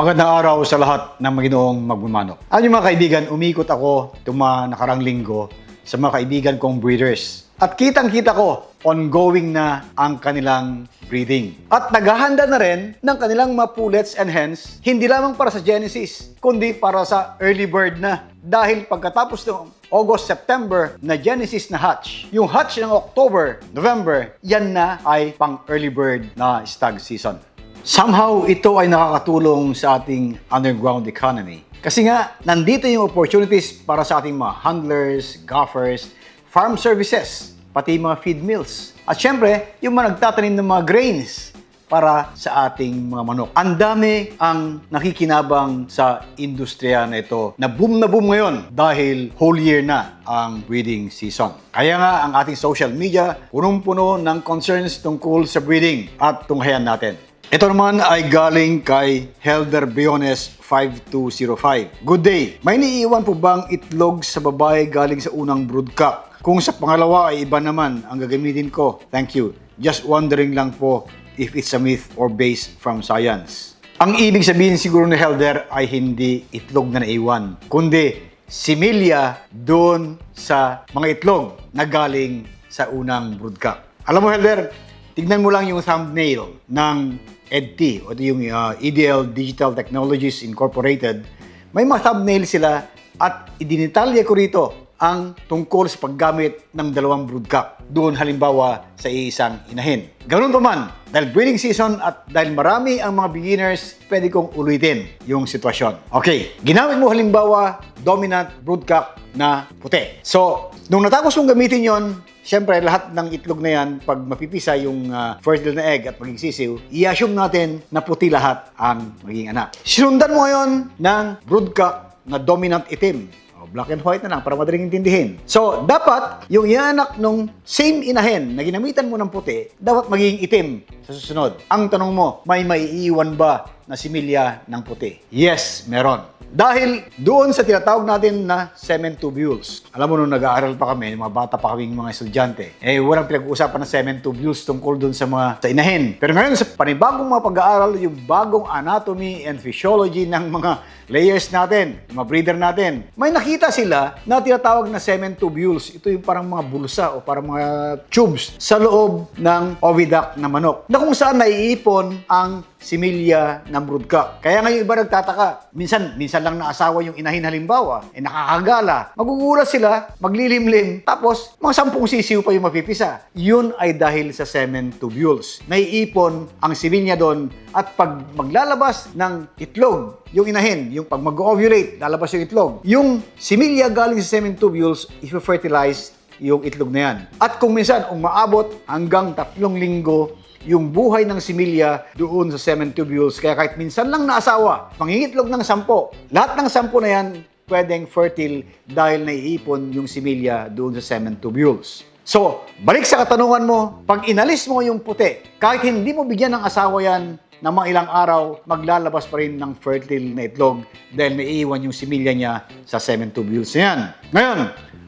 Magandang araw sa lahat ng Maginoong magmamanok. Ano mga kaibigan, umikot ako itong mga nakarang linggo sa mga kaibigan kong breeders. At kitang-kita ko, ongoing na ang kanilang breeding. At naghahanda na rin ng kanilang mga pullets and hens, hindi lamang para sa Genesis, kundi para sa early bird na. Dahil pagkatapos ng August, September na Genesis na hatch, yung hatch ng October, November, yan na ay pang early bird na stag season. Somehow, ito ay nakakatulong sa ating underground economy. Kasi nga, nandito yung opportunities para sa ating mga handlers, gaffers, farm services, pati mga feed mills. At syempre, yung mga nagtatanim ng mga grains para sa ating mga manok. Ang dami ang nakikinabang sa industriya na ito na boom ngayon dahil whole year na ang breeding season. Kaya nga, ang ating social media punong-puno ng concerns tungkol sa breeding at tunghayan natin. Ito naman ay galing kay Helder Biones 5205. Good day! May naiiwan po bang itlog sa babae galing sa unang broodcock? Kung sa pangalawa ay iba naman ang gagamitin ko. Thank you. Just wondering lang po if it's a myth or based from science. Ang ibig sabihin siguro ni Helder ay hindi itlog na naiwan, kundi similya doon sa mga itlog na galing sa unang broodcock. Alam mo Helder, tignan mo lang yung thumbnail ng EDT o yung EDL Digital Technologies Incorporated. May mga thumbnail sila at idinitalya ko rito ang tungkol sa paggamit ng dalawang broodcock. Doon halimbawa sa isang inahin. Ganun pa man, dahil breeding season at dahil marami ang mga beginners, pwede kong ulitin yung sitwasyon. Okay, ginamit mo halimbawa dominant broodcock na puti. So, nung natapos mong gamitin yon, siyempre, lahat ng itlog na yan, pag mapipisa yung fertile na egg at maging sisiw, i-assume natin na puti lahat ang magiging anak. Sinundan mo ngayon ng broodcock na dominant itim. O, black and white na lang para madaling intindihin. So, dapat yung ianak nung same inahin na ginamitan mo ng puti, dapat magiging itim sa susunod. Ang tanong mo, may maiiwan ba na similya ng puti? Yes, meron. Dahil doon sa tinatawag natin na semen tubules. Alam mo, nung nag-aaral pa kami, mga bata pa kaming mga estudyante, walang pinag-uusapan ng semen tubules tungkol doon sa mga inahin. Pero ngayon, sa panibagong mga pag-aaral, yung bagong anatomy and physiology ng mga layers natin, mga breeder natin, may nakita sila na tinatawag na semen tubules. Ito yung parang mga bulsa o parang mga tubes sa loob ng oviduct na manok, na kung saan naiipon ang similya ng broodcock. Kaya ngayon iba nagtataka. Minsan lang naasawa yung inahin halimbawa, nakakagala. Magugulat sila, maglilimlim, tapos mga 10 sisiw pa yung mapipisa. Yun ay dahil sa semen tubules. Naiipon ang similya doon at pag maglalabas ng itlog, yung inahin, yung pag mag-ovulate, lalabas yung itlog. Yung similya galing sa semen tubules, i-fertilize yung itlog na yan. At kung minsan, umaabot hanggang 3 linggo, yung buhay ng similya doon sa semen tubules. Kaya kahit minsan lang naasawa, mangingitlog ng 10. Lahat ng 10 na yan, pwedeng fertile dahil naiipon yung similya doon sa semen tubules. So, balik sa katanungan mo, pag inalis mo yung puti, kahit hindi mo bigyan ng asawa yan, ng mga ilang araw, maglalabas pa rin ng fertile na itlog dahil naiiwan yung similya niya sa semen tubules na yan. Ngayon,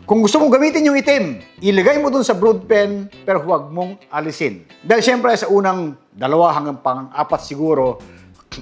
kung gusto mong gamitin yung itim, ilagay mo dun sa brood pen pero huwag mong alisin. Dahil syempre sa unang 2 hanggang pang-4 siguro,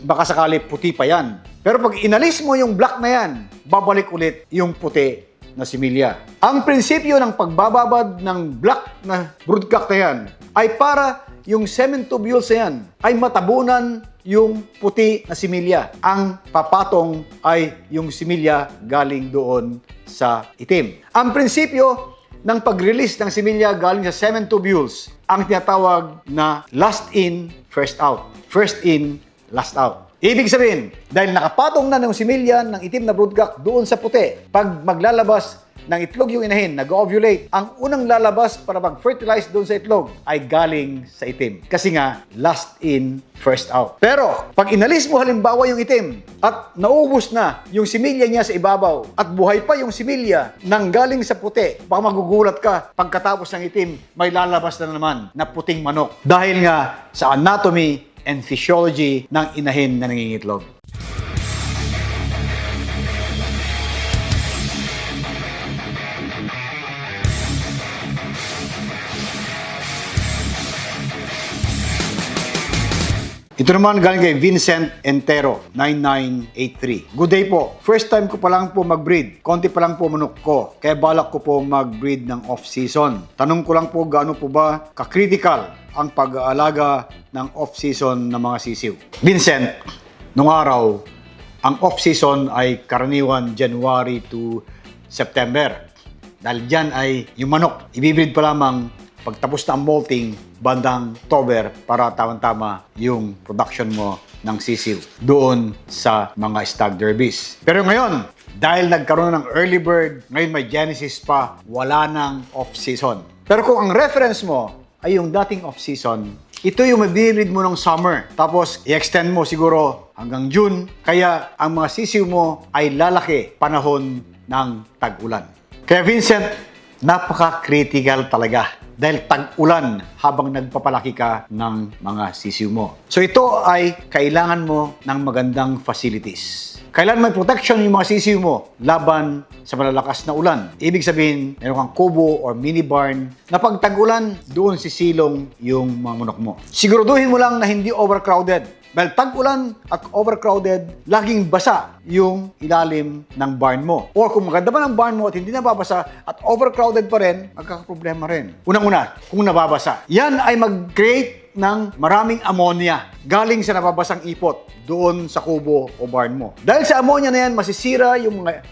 baka sakali puti pa yan. Pero pag inalis mo yung black na yan, babalik ulit yung puti na similya. Ang prinsipyo ng pagbababad ng black na broodcock na yan ay para yung semen tubules na yan ay matabunan yung puti na similya. Ang papatong ay yung similya galing doon sa itim. Ang prinsipyo ng pag-release ng similya galing sa semen tubules ang tinatawag na last in, first out. First in, last out. Ibig sabihin, dahil nakapatong na ng similya ng itim na broodcock doon sa puti, pag maglalabas ng itlog yung inahin, nag-ovulate, ang unang lalabas para mag-fertilize doon sa itlog ay galing sa itim. Kasi nga, last in, first out. Pero, pag inalis mo halimbawa yung itim at naubos na yung similya niya sa ibabaw at buhay pa yung similya nang galing sa puti, baka magugulat ka pagkatapos ng itim, may lalabas na naman na puting manok. Dahil nga sa anatomy and physiology ng inahin na nangingitlog. Ito naman galing kay Vincent Entero, 9983. Good day po. First time ko pa lang po mag-breed. Konti pa lang po manok ko. Kaya balak ko po mag-breed ng off-season. Tanong ko lang po gaano po ba ka-critical ang pag-aalaga ng off-season ng mga sisiw. Vincent, nung araw, ang off-season ay karaniwan January to September. Dahil dyan ay yung manok, ibibreed pa lamang pagtapos na ang molting bandang October para tama-tama yung production mo ng sisiw doon sa mga stag derbies. Pero ngayon, dahil nagkaroon ng early bird, ngayon may genesis pa, wala nang off-season. Pero kung ang reference mo ay yung dating off-season, ito yung mabibreed mo ng summer. Tapos, i-extend mo siguro hanggang June. Kaya, ang mga sisiw mo ay lalaki panahon ng tag-ulan. Kaya Vincent, napaka-critical talaga. Dahil tag-ulan habang nagpapalaki ka ng mga sisiw mo. So, ito ay kailangan mo ng magandang facilities. Kailangan may protection yung mga sisiw mo laban sa malalakas na ulan. Ibig sabihin, meron kang kubo or mini barn na pag tag-ulan, doon sisilong yung mga manok mo. Siguraduhin mo lang na hindi overcrowded. Dahil tag-ulan at overcrowded, laging basa yung ilalim ng barn mo. Or kung maganda pa ng barn mo at hindi nababasa at overcrowded pa rin, magkakaproblema rin. Unang-una, kung nababasa. Yan ay mag-create ng maraming ammonia galing sa nababasang ipot doon sa kubo o barn mo. Dahil sa ammonia na yan, masisira yung mga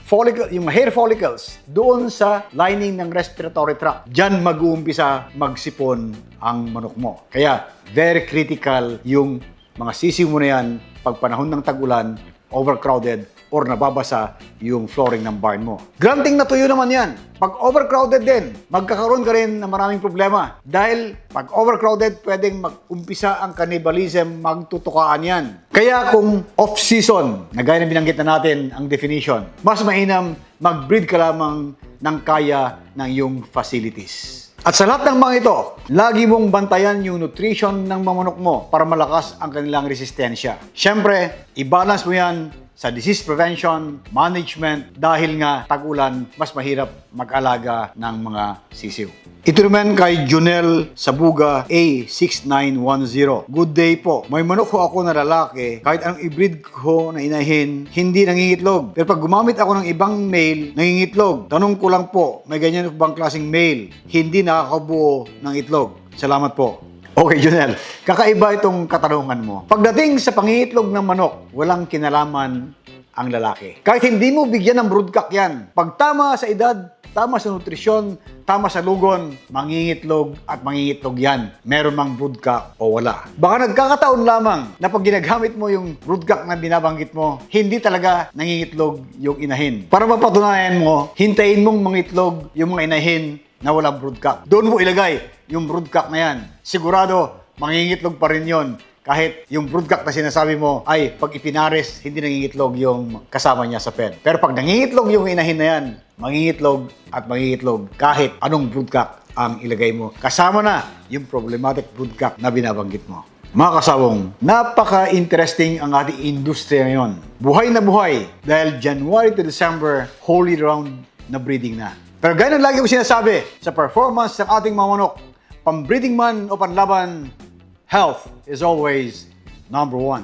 yung hair follicles doon sa lining ng respiratory tract. Diyan mag-uumpisa magsipon ang manok mo. Kaya, very critical yung mga sisiw mo na yan pag panahon ng tag-ulan, overcrowded, or nababasa yung flooring ng barn mo. Granting na tuyo naman yan. Pag overcrowded din, magkakaroon ka rin ng maraming problema. Dahil pag overcrowded, pwedeng mag-umpisa ang cannibalism, magtutukaan yan. Kaya kung off-season, na gaya na binanggit na natin ang definition, mas mainam mag-breed ka lamang ng kaya ng iyong facilities. At sa lahat ng mga ito, lagi mong bantayan yung nutrition ng mga manok mo para malakas ang kanilang resistensya. Siyempre, i-balance mo yan sa disease prevention, management, dahil nga tag-ulan, mas mahirap mag-alaga ng mga sisiw. Ito naman kay Junel Sabuga A6910. Good day po. May manok ko ako na lalaki, kahit anong i-breed ko na inahin, hindi nangingitlog. Pero pag gumamit ako ng ibang male, nangingitlog. Tanong ko lang po, may ganyan bang klaseng male? Hindi nakakabuo ng itlog. Salamat po. Okay, Junel. Kakaiba itong katanungan mo. Pagdating sa pangingitlog ng manok, walang kinalaman ang lalaki. Kahit hindi mo bigyan ng broodcock yan, pag tama sa edad, tama sa nutrisyon, tama sa lugon, mangingitlog at mangingitlog yan. Meron mang broodcock o wala. Baka nagkakataon lamang na pag ginagamit mo yung broodcock na binabanggit mo, hindi talaga nangingitlog yung inahin. Para mapatunayan mo, hintayin mong mangitlog yung mga inahin na walang broodcock. Doon mo ilagay yung broodcock na yan. Sigurado, mangingitlog pa rin yon. Kahit yung broodcock na sinasabi mo ay pag ipinares, hindi nangingitlog yung kasama niya sa pen. Pero pag nangingitlog yung inahin na yan, mangingitlog at mangingitlog kahit anong broodcock ang ilagay mo. Kasama na yung problematic broodcock na binabanggit mo. Mga kasawong, napaka-interesting ang ating industriya ngayon. Buhay na buhay dahil January to December, holy round na breeding na. Pero gaya ng lagi ko sinasabi, sa performance ng ating mga manok, pambreeding man o panlaban, health is always number one.